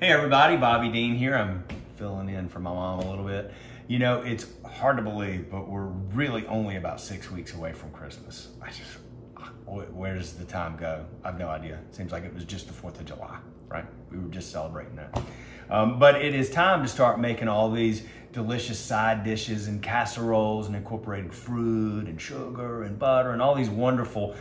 Hey everybody, Bobby Deen here. I'm filling in for my mom a little bit. You know, it's hard to believe, but we're really only about 6 weeks away from Christmas. Where does the time go? I have no idea. It seems like it was just the 4th of July, right? We were just celebrating that. But it is time to start making all these delicious side dishes and casseroles and incorporating fruit and sugar and butter and all these wonderful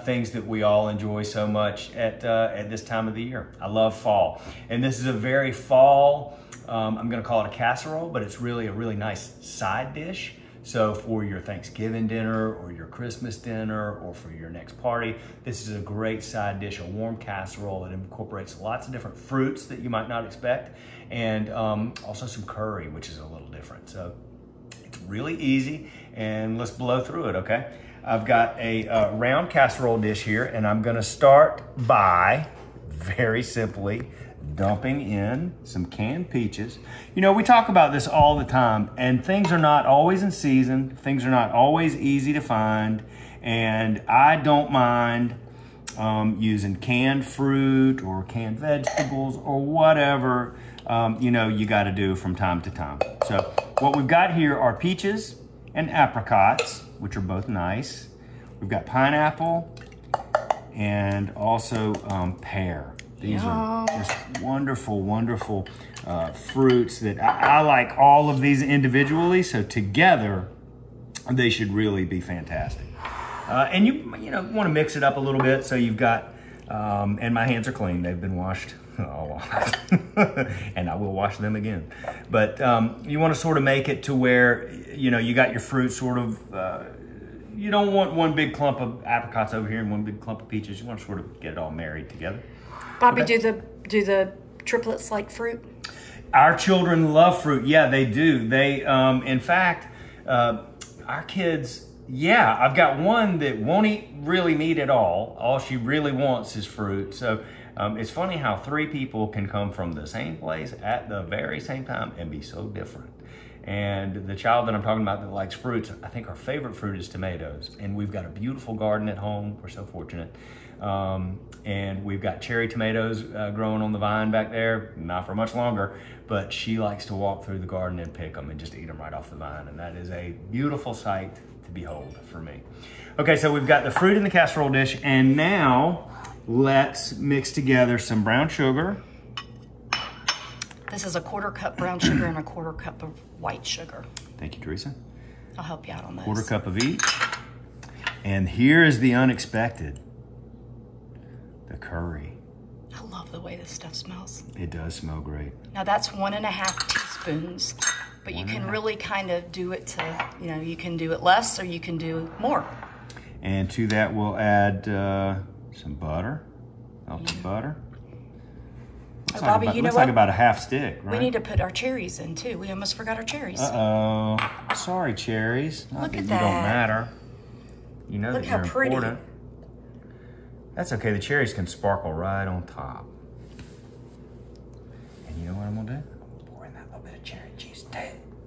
things that we all enjoy so much at this time of the year. I love fall. And this is a very fall, I'm gonna call it a casserole, but it's really a really nice side dish. So for your Thanksgiving dinner or your Christmas dinner or for your next party, this is a great side dish, a warm casserole that incorporates lots of different fruits that you might not expect, and also some curry, which is a little different. So it's really easy, and let's blow through it, okay? I've got a round casserole dish here, and I'm gonna start by, very simply, dumping in some canned peaches. You know, we talk about this all the time, and things are not always in season. Things are not always easy to find, and I don't mind using canned fruit or canned vegetables or whatever, you know, you got to do from time to time. So what we've got here are peaches and apricots, which are both nice. We've got pineapple and also pear. These are just wonderful, wonderful fruits that I like all of these individually. So together, they should really be fantastic. And you know, want to mix it up a little bit. So you've got, and my hands are clean. They've been washed a lot, and I will wash them again. But you want to sort of make it to where, you know, you got your fruit sort of, you don't want one big clump of apricots over here and one big clump of peaches. You want to sort of get it all married together. Bobby, okay. do the triplets like fruit? Our children love fruit. Yeah, they do. They, in fact, our kids, yeah, I've got one that won't eat really meat at all. All she really wants is fruit. So it's funny how 3 people can come from the same place at the very same time and be so different. And the child that I'm talking about that likes fruits, I think our favorite fruit is tomatoes. And we've got a beautiful garden at home. We're so fortunate. And we've got cherry tomatoes growing on the vine back there, not for much longer, but she likes to walk through the garden and pick them and just eat them right off the vine. And that is a beautiful sight to behold for me. Okay, so we've got the fruit in the casserole dish, and now let's mix together some brown sugar. This is a 1/4 cup brown sugar and a 1/4 cup of white sugar. Thank you, Teresa. I'll help you out on this. 1/4 cup of each. And here is the unexpected. The curry. I love the way this stuff smells. It does smell great. Now that's 1.5 teaspoons, but you can really kind of do it to, you know, you can do it less or you can do more. And to that we'll add some butter, melted butter. Looks Bobby, like about, you know looks what? like about a half stick, right? We need to put our cherries in too. We almost forgot our cherries. Uh-oh. Sorry, cherries. Not Look that at you that. don't matter. You know Look that how you're pretty. important. That's okay. The cherries can sparkle right on top. And you know what I'm gonna do? Pour in that little bit of cherry juice too.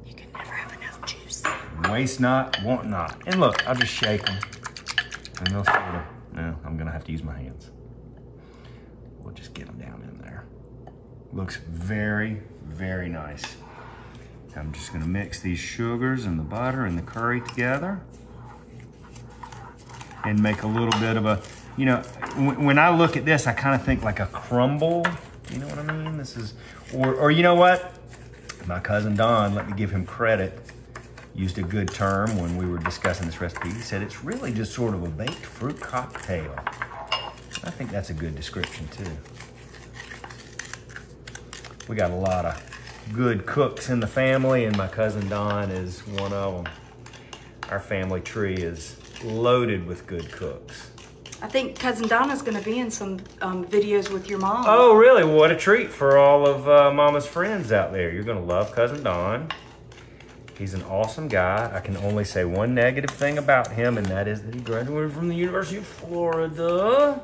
You can never have enough juice. Waste not, want not. And look, I'll just shake them. And they'll sort of, no, I'm gonna have to use my hands. We'll just get them down in there. Looks very, very nice. I'm just gonna mix these sugars and the butter and the curry together and make a little bit of a, you know, when I look at this, I kind of think like a crumble. You know what I mean? This is, or you know what? My cousin Don, let me give him credit, used a good term when we were discussing this recipe. He said it's really just sort of a baked fruit cocktail. I think that's a good description too. We got a lot of good cooks in the family, and my cousin Don is one of them. Our family tree is loaded with good cooks. I think Cousin Donna's going to be in some videos with your mom. Oh, really? What a treat for all of Mama's friends out there. You're going to love Cousin Don. He's an awesome guy. I can only say one negative thing about him, and that is that he graduated from the University of Florida.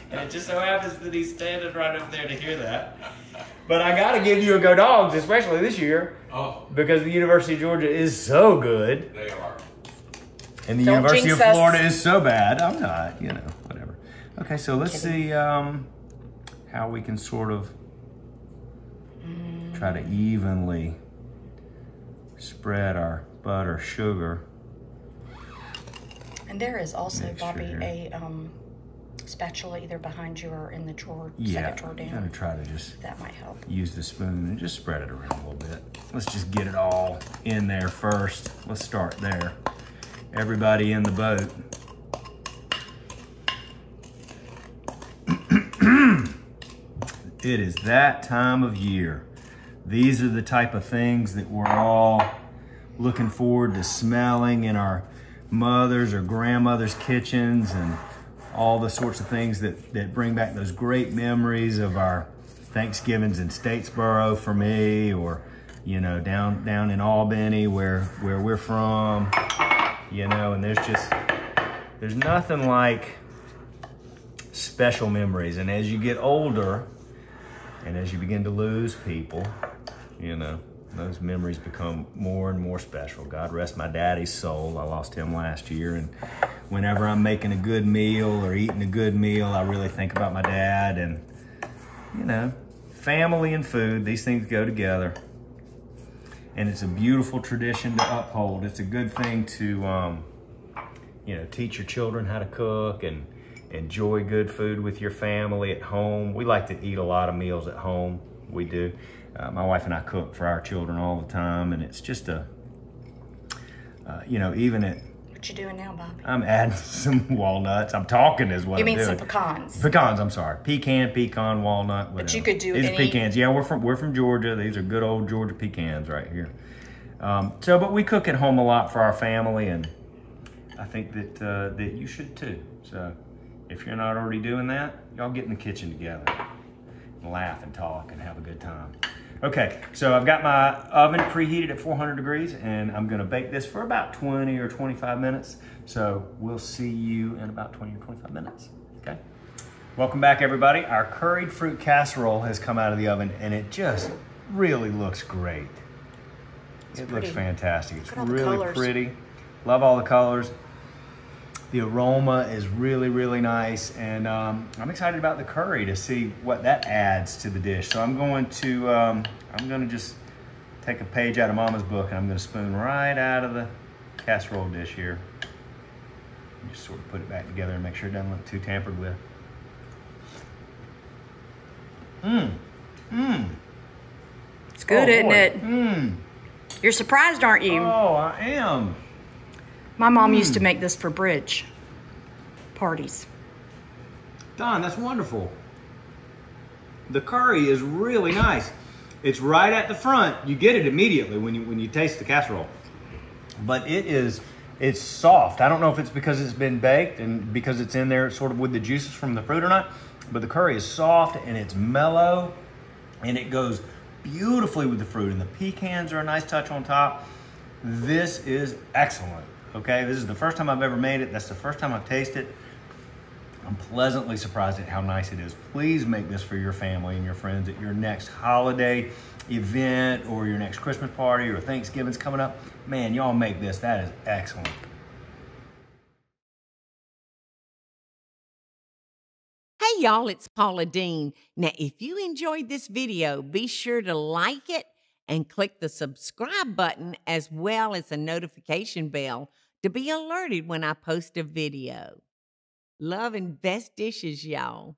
And it just so happens that he's standing right up there to hear that. But I got to give you a go Dogs, especially this year. Oh. Because the University of Georgia is so good. They are. And the Don't University of jinx us. Florida is so bad. I'm not, you know, whatever. Okay, so let's see how we can sort of try to evenly spread our butter, sugar. And there is also, mixture Bobby, here. a spatula either behind you or in the drawer, Yeah, second drawer down. I'm gonna try to just That might help. use the spoon and just spread it around a little bit. Let's just get it all in there first. Let's start there. Everybody in the boat. It is that time of year. These are the type of things that we're all looking forward to smelling in our mother's or grandmother's kitchens, and all the sorts of things that bring back those great memories of our Thanksgivings in Statesboro for me, or you know, down in Albany where we're from, you know, and there's nothing like special memories. And as you get older and as you begin to lose people, you know, those memories become more and more special. God rest my daddy's soul. I lost him last year, and whenever I'm making a good meal or eating a good meal, I really think about my dad. And, you know, family and food, these things go together. And it's a beautiful tradition to uphold. It's a good thing to, you know, teach your children how to cook and enjoy good food with your family at home. We like to eat a lot of meals at home. We do. My wife and I cook for our children all the time, and it's just a, you know, even at... What you doing now, Bobby? I'm adding some walnuts. I'm talking is what I'm doing. You mean some pecans? Pecans, I'm sorry. Pecan, walnut, whatever. But you could do These any... are pecans. Yeah, we're from Georgia. These are good old Georgia pecans right here. But we cook at home a lot for our family, and I think that you should too. So if you're not already doing that, y'all get in the kitchen together and laugh and talk and have a good time. Okay, so I've got my oven preheated at 400 degrees, and I'm gonna bake this for about 20 or 25 minutes. So we'll see you in about 20 or 25 minutes, okay? Welcome back, everybody. Our curried fruit casserole has come out of the oven, and it just really looks great. It looks fantastic. It's really pretty. Love all the colors. The aroma is really, really nice, and I'm excited about the curry to see what that adds to the dish. So I'm going to just take a page out of Mama's book, and I'm going to spoon right out of the casserole dish here. Just sort of put it back together and make sure it doesn't look too tampered with. It's good, isn't it? You're surprised, aren't you? Oh, I am. My mom used to make this for bridge parties. Don, that's wonderful. The curry is really nice. It's right at the front. You get it immediately when you taste the casserole. But it's soft. I don't know if it's because it's been baked and because it's in there sort of with the juices from the fruit or not, but the curry is soft and it's mellow, and it goes beautifully with the fruit, and the pecans are a nice touch on top. This is excellent. Okay, this is the first time I've ever made it. That's the first time I've tasted it. I'm pleasantly surprised at how nice it is. Please make this for your family and your friends at your next holiday event or your next Christmas party or Thanksgiving's coming up. Man, y'all make this. That is excellent. Hey y'all, it's Paula Deen. Now, if you enjoyed this video, be sure to like it and click the subscribe button as well as the notification bell to be alerted when I post a video. Love and best dishes, y'all.